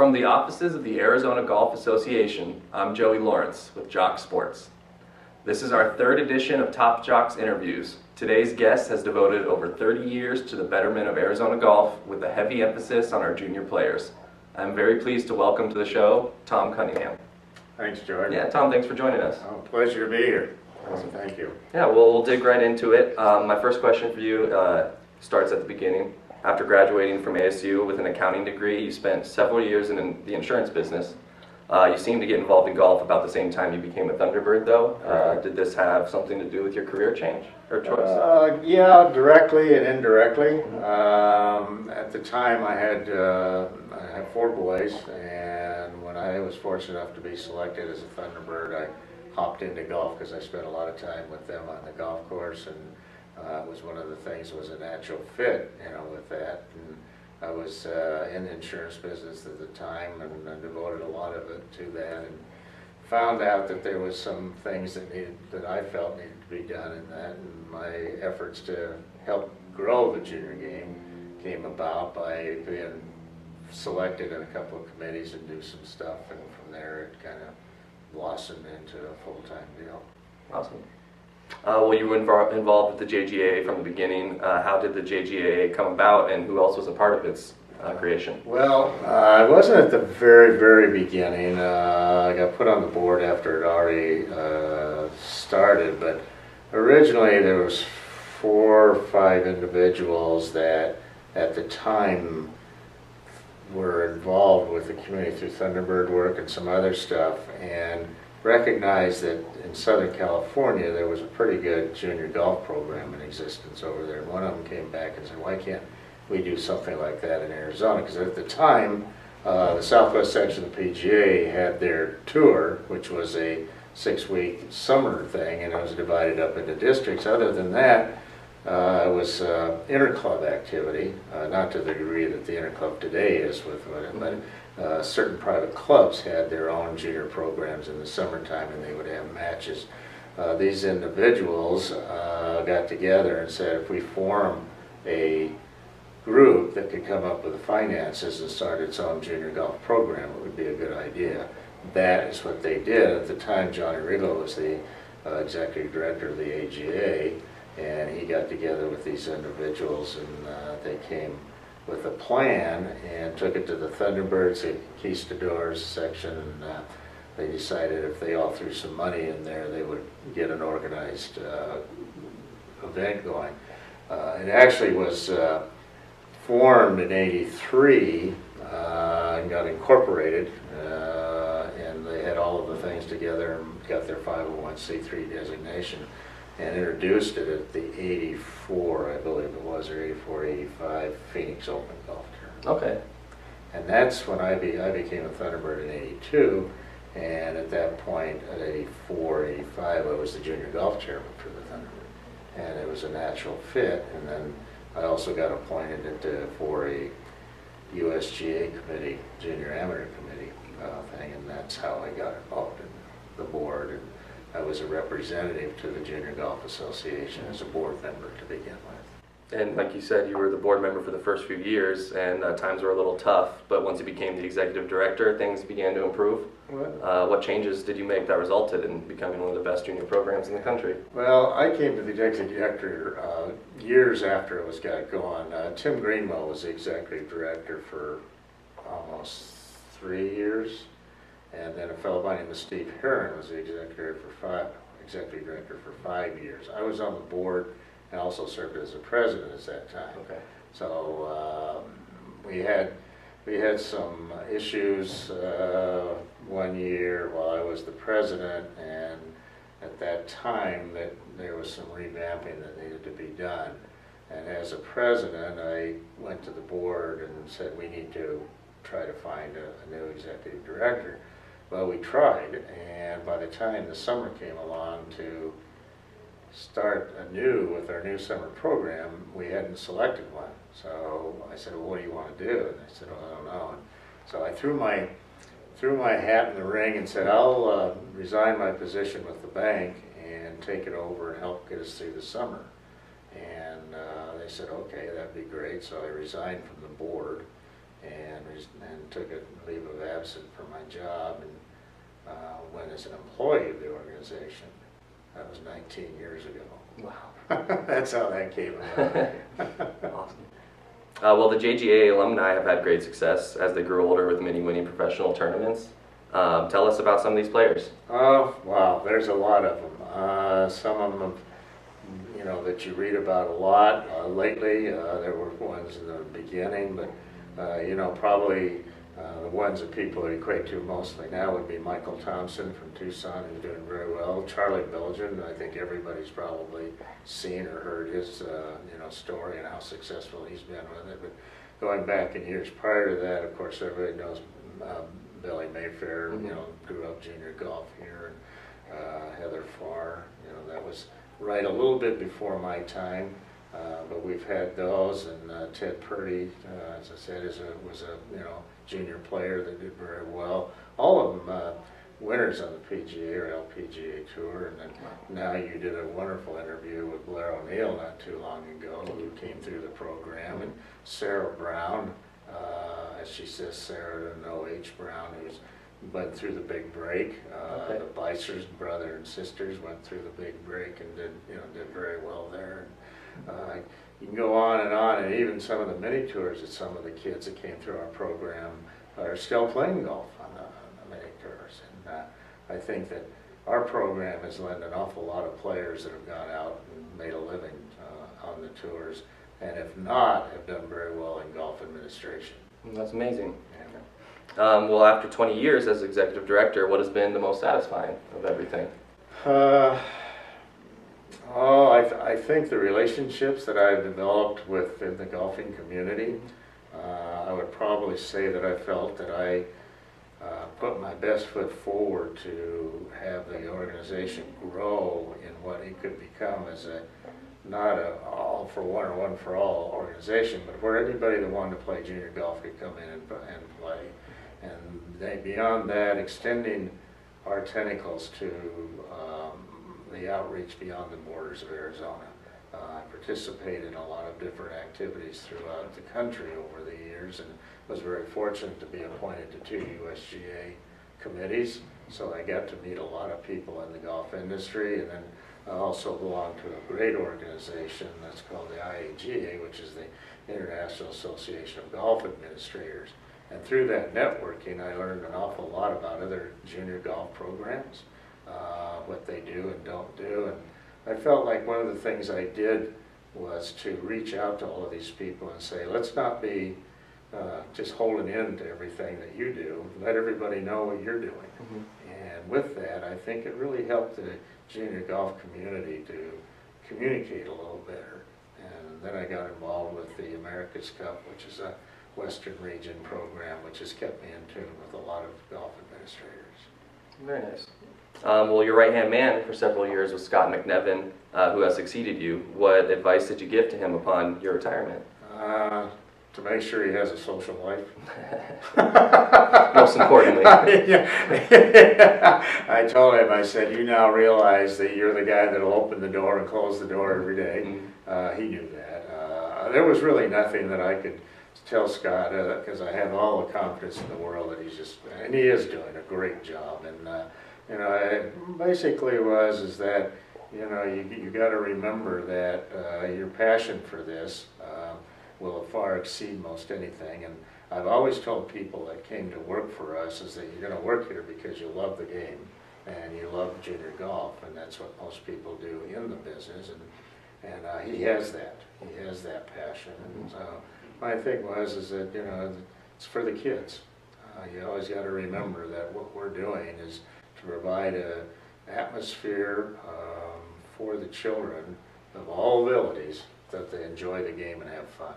From the offices of the Arizona Golf Association, I'm Joey Lawrence with JOX Sports. This is our third edition of Top JOX Interviews. Today's guest has devoted over 30 years to the betterment of Arizona golf with a heavy emphasis on our junior players. I'm very pleased to welcome to the show, Tom Cunningham. Thanks, Joey. Yeah, Tom, thanks for joining us. Oh, pleasure to be here. Awesome. Thank you. Yeah, we'll dig right into it. My first question for you starts at the beginning. After graduating from ASU with an accounting degree, you spent several years in the insurance business. You seemed to get involved in golf about the same time you became a Thunderbird, though. Did this have something to do with your career change or choice? Yeah, directly and indirectly. At the time, I had 4 boys, and when I was fortunate enough to be selected as a Thunderbird, I hopped into golf because I spent a lot of time with them on the golf course, and it was one of the things was a natural fit, with that. And I was in the insurance business at the time, and I devoted a lot of it to that, and found out that there was some things that I felt needed to be done in that, and my efforts to help grow the junior game came about by being selected in a couple of committees and do some stuff, and from there it kind of blossomed into a full-time deal. Awesome. Well, you were involved with the JGAA from the beginning. How did the JGAA come about, and who else was a part of its creation? Well, I wasn't at the very, very beginning. I got put on the board after it already started, but originally there was 4 or 5 individuals that at the time were involved with the community through Thunderbird work and some other stuff, and recognized that in Southern California there was a pretty good junior golf program in existence over there. And one of them came back and said, why can't we do something like that in Arizona? Because at the time, the Southwest section of the PGA had their tour, which was a 6-week summer thing, and it was divided up into districts. Other than that, it was inter-club activity, not to the degree that the inter-club today is with it, but certain private clubs had their own junior programs in the summertime, and they would have matches. These individuals got together and said, if we form a group that could come up with the finances and start its own junior golf program, it would be a good idea. That is what they did. At the time, Johnny Rigo was the executive director of the AGA, and he got together with these individuals, and they came with a plan and took it to the Thunderbirds, the Conquistadors section, and they decided if they all threw some money in there, they would get an organized event going. It actually was formed in '83 and got incorporated, and they had all of the things together and got their 501c3 designation, and introduced it at the '84, I believe it was, or '84, '85 Phoenix Open Golf Tournament. Okay. And that's when I became a Thunderbird in '82, and at that point, at '84, '85, I was the junior golf chairman for the Thunderbird, and it was a natural fit. And then I also got appointed for a USGA committee, junior amateur committee thing, and that's how I got involved in the board. And I was a representative to the Junior Golf Association as a board member to begin with. And like you said, you were the board member for the first few years, and times were a little tough, but once you became the executive director, things began to improve. What changes did you make that resulted in becoming one of the best junior programs in the country? Well, I came to the executive director years after it was got going. Tim Greenwell was the executive director for almost 3 years. And then a fellow by the name of Steve Heron was the executive director for 5 years. I was on the board and also served as the president at that time. Okay. So we had some issues one year while I was the president, and at that time that there was some revamping that needed to be done. And as a president, I went to the board and said we need to try to find a new executive director. Well, we tried, and by the time the summer came along to start anew with our new summer program, we hadn't selected one. So I said, well, what do you want to do? And they said, well, I don't know. And so I threw my hat in the ring and said, I'll resign my position with the bank and take it over and help get us through the summer. And they said, okay, that'd be great. So I resigned from the board and took a leave of absence from my job and went as an employee of the organization. That was 19 years ago. Wow. That's how that came about. Awesome. Well, the JGA alumni have had great success as they grew older with many winning professional tournaments. Tell us about some of these players. Oh, wow, there's a lot of them. Some of them, you know, that you read about a lot lately. There were ones in the beginning, but you know, probably the ones that people equate to mostly now would be Michael Thompson from Tucson, who's doing very well. Charlie Belgian, I think everybody's probably seen or heard his you know, story and how successful he's been with it. But going back in years prior to that, of course, everybody knows Billy Mayfair. You know, grew up junior golf here, and Heather Farr. You know, that was right a little bit before my time. But we've had those, and Ted Purdy, as I said, was a, you know, junior player that did very well. All of them winners on the PGA or LPGA tour, and then now you did a wonderful interview with Blair O'Neill not too long ago, who came through the program, and Sarah Brown, as she says, Sarah and O.H. Brown, who's went through the big break. Okay. The Bicers, brother and sisters, went through the big break and did very well there. And, you can go on, and even some of the mini tours that some of the kids that came through our program are still playing golf on the mini tours. And I think that our program has led an awful lot of players that have gone out and made a living on the tours, and if not, have done very well in golf administration. That's amazing. Yeah. Well, after 20 years as executive director, what has been the most satisfying of everything? I think the relationships that I've developed within the golfing community, I would probably say that I felt that I put my best foot forward to have the organization grow in what it could become as not a all for one or one for all organization, but where anybody that wanted to play junior golf could come in and play. And beyond that, extending our tentacles to the outreach beyond the borders of Arizona. I participated in a lot of different activities throughout the country over the years, and was very fortunate to be appointed to 2 USGA committees, so I got to meet a lot of people in the golf industry. And then I also belong to a great organization that's called the IAGA, which is the International Association of Golf Administrators. And through that networking, I learned an awful lot about other junior golf programs, what they do and don't do. And I felt like one of the things I did was to reach out to all of these people and say, let's not be just holding in to everything that you do. Let everybody know what you're doing. And with that, I think it really helped the junior golf community to communicate a little better. And then I got involved with the America's Cup, which is a Western region program, which has kept me in tune with a lot of golf administrators. Very nice. Well, your right-hand man for several years was Scott McNevin, who has succeeded you. What advice did you give to him upon your retirement? To make sure he has a social life. Most importantly. I told him, I said, you now realize that you're the guy that'll open the door and close the door every day. He knew that. There was really nothing that I could tell Scott, because I have all the confidence in the world that he's just, and he is doing a great job. And you know, it basically is that, you know, you got to remember that your passion for this will far exceed most anything. And I've always told people that came to work for us is that you're going to work here because you love the game and you love junior golf, and that's what most people do in the business. And he has that. He has that passion. And so my thing is that, you know, it's for the kids. You always got to remember that what we're doing is to provide an atmosphere for the children of all abilities that they enjoy the game and have fun.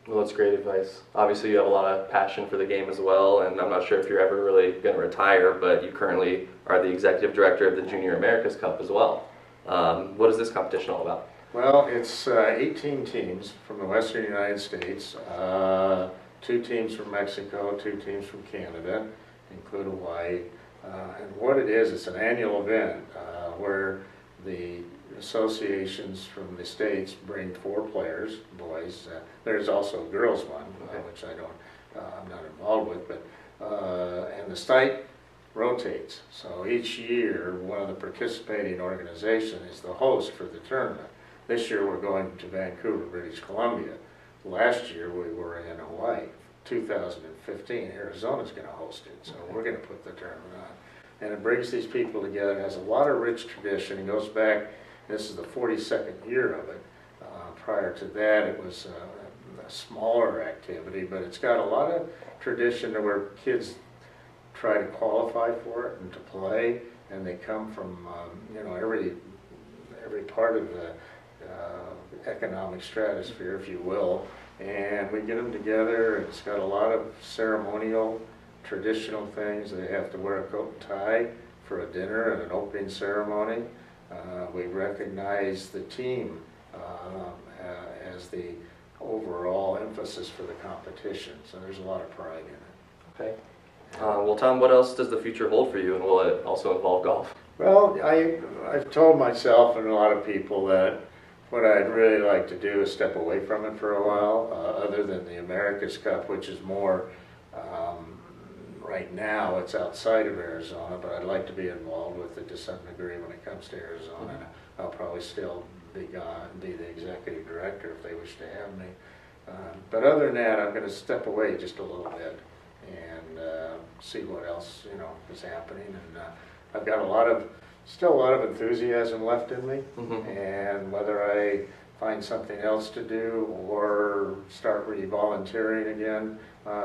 Well, that's great advice. Obviously, you have a lot of passion for the game as well, and I'm not sure if you're ever really going to retire, but you currently are the executive director of the Junior America's Cup as well. What is this competition all about? Well, it's 18 teams from the western United States, 2 teams from Mexico, 2 teams from Canada, include Hawaii. And what it is, it's an annual event where the associations from the states bring 4 players, boys. There's also a girls one, which I'm not involved with, but the site rotates. So each year, one of the participating organizations is the host for the tournament. This year we're going to Vancouver, British Columbia. Last year we were in Hawaii. 2015, Arizona's going to host it, so we're going to put the tournament on. And it brings these people together. It has a lot of rich tradition. It goes back, this is the 42nd year of it. Prior to that, it was a smaller activity, but it's got a lot of tradition to where kids try to qualify for it and to play, and they come from you know, every part of the economic stratosphere, if you will, and we get them together. It's got a lot of ceremonial, traditional things. They have to wear a coat and tie for a dinner and an opening ceremony. We recognize the team as the overall emphasis for the competition, so there's a lot of pride in it. Okay. Well, Tom, what else does the future hold for you, and will it also involve golf? Well, I've told myself and a lot of people that what I'd really like to do is step away from it for a while, other than the America's Cup, which is more, right now it's outside of Arizona, but I'd like to be involved with it to some degree when it comes to Arizona. Mm-hmm. I'll probably still be the executive director if they wish to have me. But other than that, I'm going to step away just a little bit and see what else, you know, is happening. And I've got still a lot of enthusiasm left in me. Mm-hmm. And whether I find something else to do or start volunteering again,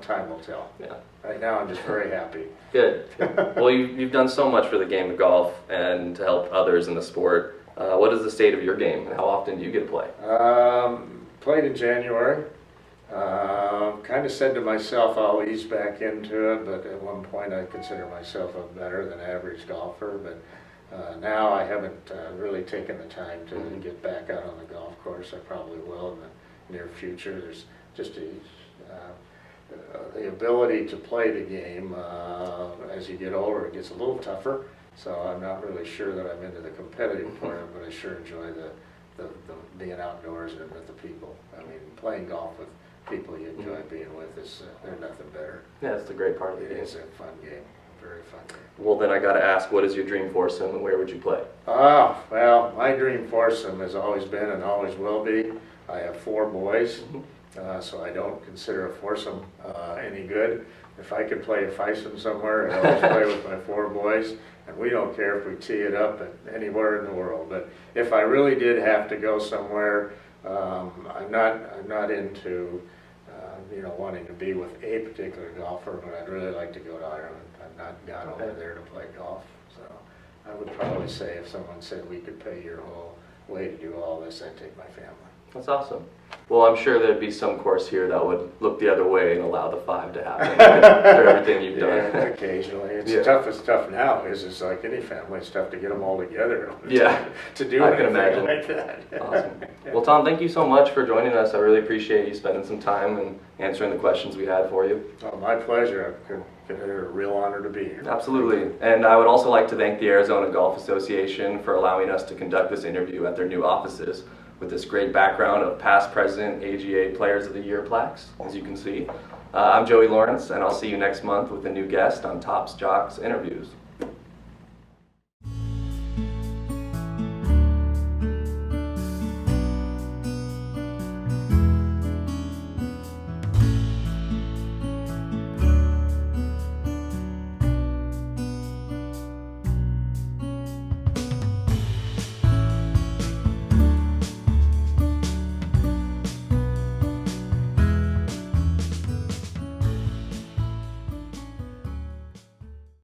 time will tell. Yeah. Right now, I'm just very happy. Good. Well, you've done so much for the game of golf and to help others in the sport. What is the state of your game, and how often do you get to play? Played in January. Kind of said to myself I'll ease back into it, but at one point I consider myself a better than average golfer. But now I haven't really taken the time to get back out on the golf course. I probably will in the near future. There's just the ability to play the game. As you get older, it gets a little tougher. So I'm not really sure that I'm into the competitive part, but I sure enjoy the being outdoors and with the people. I mean, playing golf with people you enjoy being with is there's nothing better. Yeah, it's a great part of the game. It is a fun game, very fun game. Well, then I got to ask, what is your dream foursome and where would you play? Oh, well, my dream foursome has always been and always will be. I have 4 boys, so I don't consider a foursome any good. If I could play a fivesome somewhere, I always play with my 4 boys, and we don't care if we tee it up anywhere in the world. But if I really did have to go somewhere, I'm not into you know, wanting to be with a particular golfer, but I'd really like to go to Ireland. I've not gone over there to play golf, so I would probably say if someone said we could pay your whole way to do all this, I'd take my family. That's awesome. Well, I'm sure there'd be some course here that would look the other way and allow the 5 to happen after everything you've done. Yeah, occasionally. It's tough. It's tough now. It's like any family. It's tough to get them all together. Yeah, to do I can imagine. Like that. Awesome. Well, Tom, thank you so much for joining us. I really appreciate you spending some time and answering the questions we had for you. Oh, my pleasure. I consider it a real honor to be here. Absolutely. And I would also like to thank the Arizona Golf Association for allowing us to conduct this interview at their new offices, with this great background of past, present AGA Players of the Year plaques, as you can see. I'm Joey Lawrence, and I'll see you next month with a new guest on JOX Interviews.